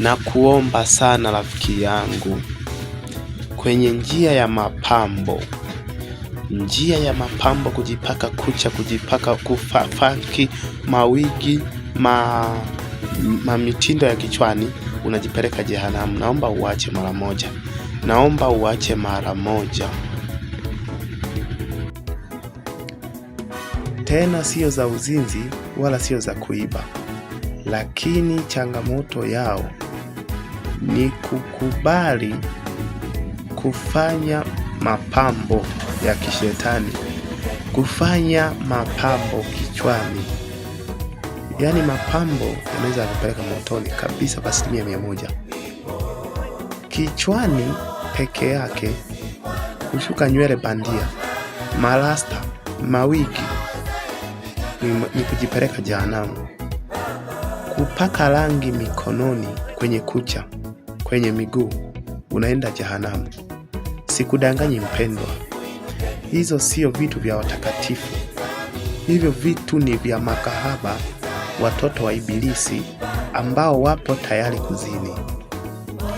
na kuomba sana rafiki yangu, kwenye njia ya mapambo, kujipaka kucha, kujipaka kufanki, mawigi, mitindo ya kichwani, unajipeleka jehanamu. Naomba uache mara moja. Tena sio za uzinzi wala sio za kuiba, lakini changamoto yao ni kukubali kufanya mapambo ya kishetani, kufanya mapambo kichwani. Yaani mapambo yanaweza kupeleka motoni kabisa kwa 100%. Kichwani peke yake, kushuka nywele bandia, marasta, mawigi ni kujipeleka jehanamu. Kupaka rangi mikononi, kwenye kucha, kwenye miguu, unaenda jehanamu. Sikudanganyi mpendwa, hizo sio vitu vya watakatifu. Hivyo vitu ni vya makahaba, watoto wa ibilisi, ambao wapo tayari kuzini,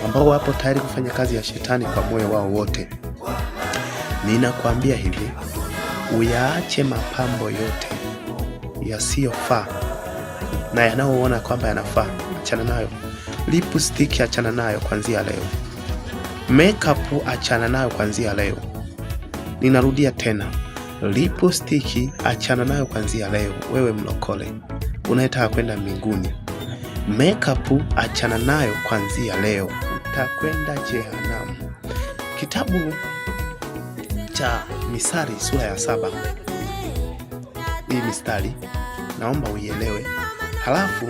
ambao wapo tayari kufanya kazi ya shetani kwa moyo wao wote. Ninakwambia hivi, uyaache mapambo yote yasiyofaa na yanayoona kwamba yanafaa, achana nayo. Lipstick achana nayo kuanzia leo. Makeup achana nayo kuanzia leo. Ninarudia tena, lipstick achana nayo kuanzia leo. Wewe mlokole unayetaka kwenda mbinguni, makeup achana nayo kuanzia leo, utakwenda jehanamu. Kitabu cha Misali sura ya 7, hii mistari naomba uielewe, halafu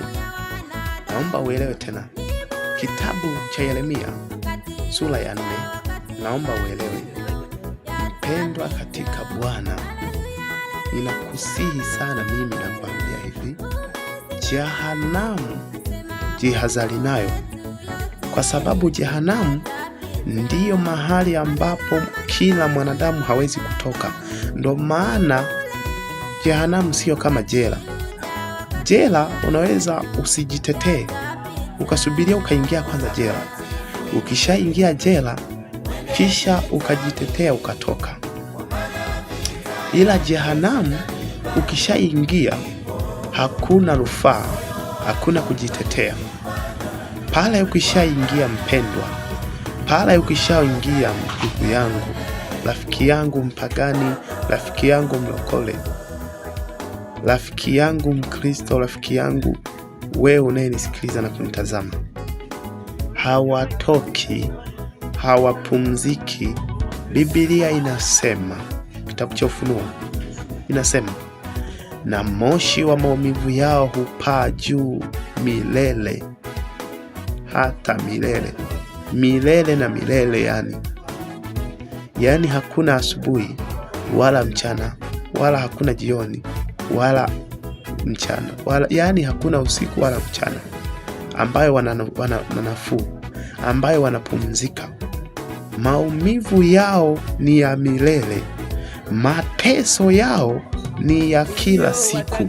naomba uelewe tena. Kitabu cha Yeremia sura ya 4, naomba uelewe. Mpendwa katika Bwana, ninakusihi sana, mimi nakwambia hivi, jehanamu jihadhari nayo, kwa sababu jehanamu ndiyo mahali ambapo kila mwanadamu hawezi kutoka. Ndo maana jehanamu sio kama jela. Jela unaweza usijitetee, ukasubiria ukaingia kwanza jela. Ukishaingia jela, kisha ukajitetea ukatoka. Ila jehanamu ukishaingia, hakuna rufaa, hakuna kujitetea. Pale ukishaingia mpendwa, pale ukishaingia ndugu yangu, rafiki yangu mpagani, rafiki yangu mlokole, rafiki yangu Mkristo, rafiki yangu wewe unayenisikiliza na kunitazama, hawatoki, hawapumziki. Biblia inasema, kitabu cha Ufunuo inasema, na moshi wa maumivu yao hupaa juu milele hata milele. Milele na milele, yani hakuna asubuhi wala mchana, wala hakuna jioni wala mchana, wala yani hakuna usiku wala mchana, ambayo wananafuu, ambayo wanapumzika. Maumivu yao ni ya milele, mateso yao ni ya kila siku.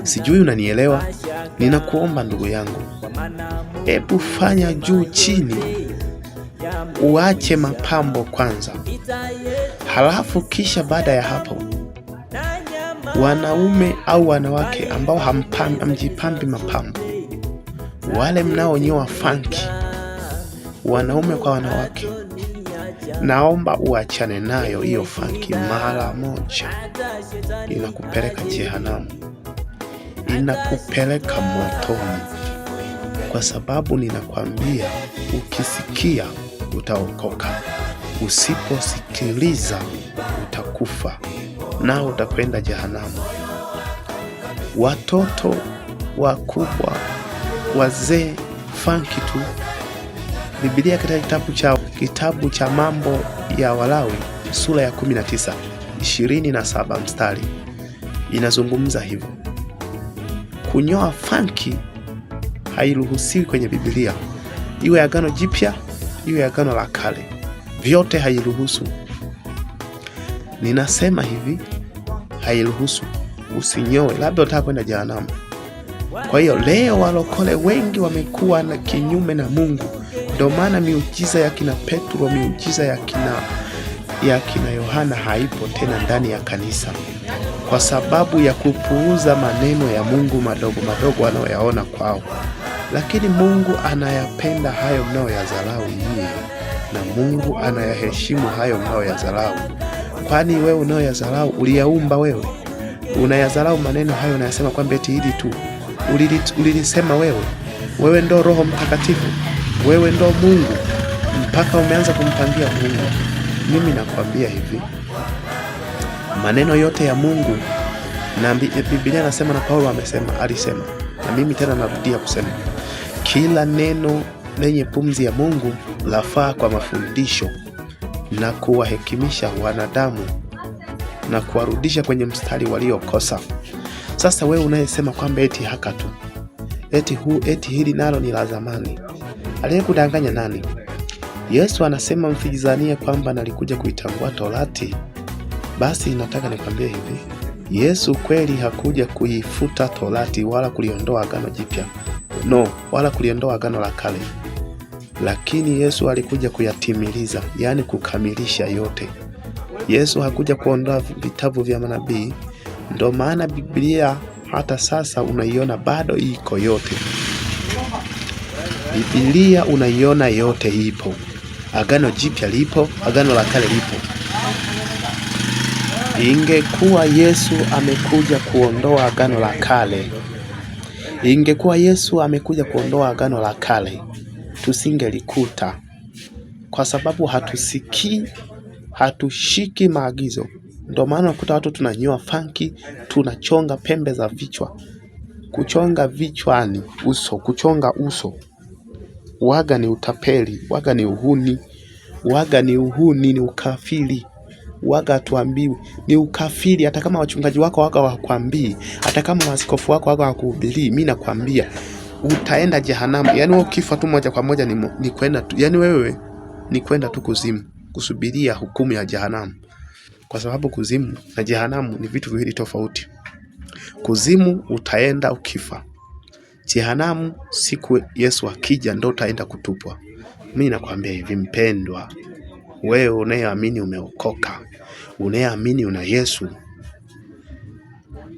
Sijui unanielewa? Ninakuomba ndugu yangu, hebu fanya juu chini, uache mapambo kwanza, halafu kisha baada ya hapo, wanaume au wanawake ambao hamjipambi mapambo, wale mnaonyoa funky, wanaume kwa wanawake, naomba uachane nayo hiyo funky mara moja. Inakupeleka jehanamu, inakupeleka motoni, kwa sababu ninakwambia, ukisikia utaokoka, usiposikiliza utakufa na utakwenda jehanamu. Watoto wakubwa, wazee, funky tu. Biblia katika kitabu cha Mambo ya Walawi sura ya 19, 27 mstari inazungumza hivyo. Kunyoa funky hairuhusiwi kwenye Biblia, iwe Agano Jipya iwe Agano la Kale, vyote hairuhusu. Ninasema hivi, hairuhusu. Usinyoe, labda unataka kwenda jehanamu. Kwa hiyo leo walokole wengi wamekuwa na kinyume na Mungu. Ndio maana miujiza ya kina Petro, miujiza ya kina Yohana haipo tena ndani ya kanisa, kwa sababu ya kupuuza maneno ya Mungu madogo madogo wanayoyaona kwao. Lakini Mungu anayapenda hayo mnayoyadharau nyinyi, na Mungu anayaheshimu hayo mnayoyadharau. Kwani wewe unayoyadharau uliyaumba wewe? Unayadharau maneno hayo, unayasema kwamba eti hili tu ulilisema wewe? Wewe ndo Roho Mtakatifu, wewe ndo Mungu, mpaka umeanza kumpangia Mungu. Mimi nakwambia hivi, maneno yote ya Mungu, na Biblia nasema, na Paulo alisema, na mimi tena narudia kusema, kila neno lenye pumzi ya Mungu lafaa kwa mafundisho na kuwahekimisha wanadamu na kuwarudisha kwenye mstari waliokosa. Sasa wewe unayesema kwamba eti haka tu, eti hili nalo ni la zamani, aliyekudanganya nani? Yesu anasema msijidhanie kwamba nalikuja kuitangua Torati. Basi nataka nikwambie hivi, Yesu kweli hakuja kuifuta Torati wala kuliondoa agano jipya. No, wala kuliondoa agano la kale. Lakini Yesu alikuja kuyatimiliza, yani kukamilisha yote. Yesu hakuja kuondoa vitabu vya manabii. Ndio maana Biblia hata sasa unaiona bado iko yote. Biblia unaiona yote ipo. Agano jipya lipo, agano la kale lipo. Ingekuwa Yesu amekuja kuondoa agano la kale, tusingelikuta, kwa sababu hatushiki maagizo. Ndio maana unakuta watu tunanyoa funky, tunachonga pembe za vichwa, kuchonga vichwani, kuchonga uso. Waga ni utapeli, waga ni uhuni, ni ukafiri. Waga tuambiwe ni ukafiri. Hata kama wachungaji wako waga wakwambii, hata kama maaskofu wako waga wakuhubirii, mimi nakwambia utaenda jehanamu. Yani wewe ukifa tu moja kwa moja ni kwenda tu, yani wewe ni kwenda tu kuzimu, kusubiria hukumu ya jehanamu. Kwa sababu kuzimu na jehanamu ni vitu viwili tofauti. Kuzimu utaenda ukifa. Jehanamu siku Yesu akija ndo utaenda kutupwa. Mimi nakwambia hivi mpendwa, wewe unayeamini umeokoka, unayeamini una Yesu,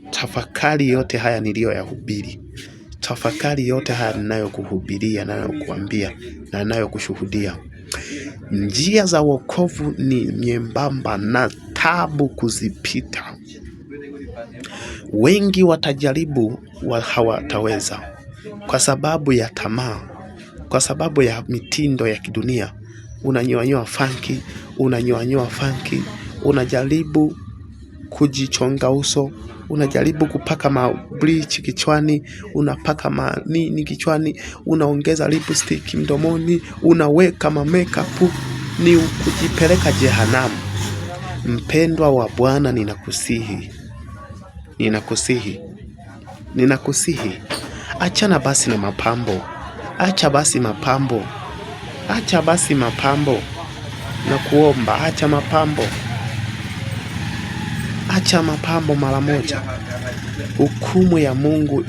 tafakari yote haya niliyoyahubiri. Tafakari yote haya ninayokuhubiria, ninayokuambia na ninayokushuhudia. Njia za wokovu ni nyembamba na tabu kuzipita. Wengi watajaribu hawataweza, kwa sababu ya tamaa, kwa sababu ya mitindo ya kidunia. Unanyoa funky, unajaribu kujichonga uso, unajaribu kupaka bleach kichwani, unapaka nini kichwani, unaongeza lipstick mdomoni, unaweka makeup, ni kujipeleka jehanamu. Mpendwa wa Bwana, ninakusihi, achana basi na mapambo. Acha basi mapambo, na kuomba, acha mapambo mara moja. Hukumu ya Mungu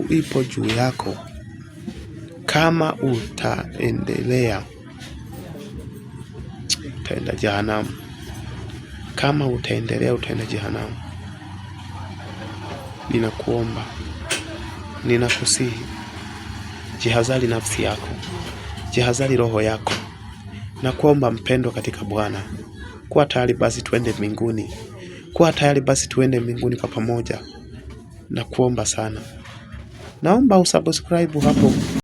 ipo juu yako. Kama utaendelea, utaenda jehanamu. Utaenda jehanamu. Ninakuomba, ninakusihi, jihadhari nafsi yako, jihadhari roho yako. Na kuomba mpendwa katika Bwana, kuwa tayari basi tuende mbinguni kwa pamoja. Na kuomba sana, naomba usubscribe hapo.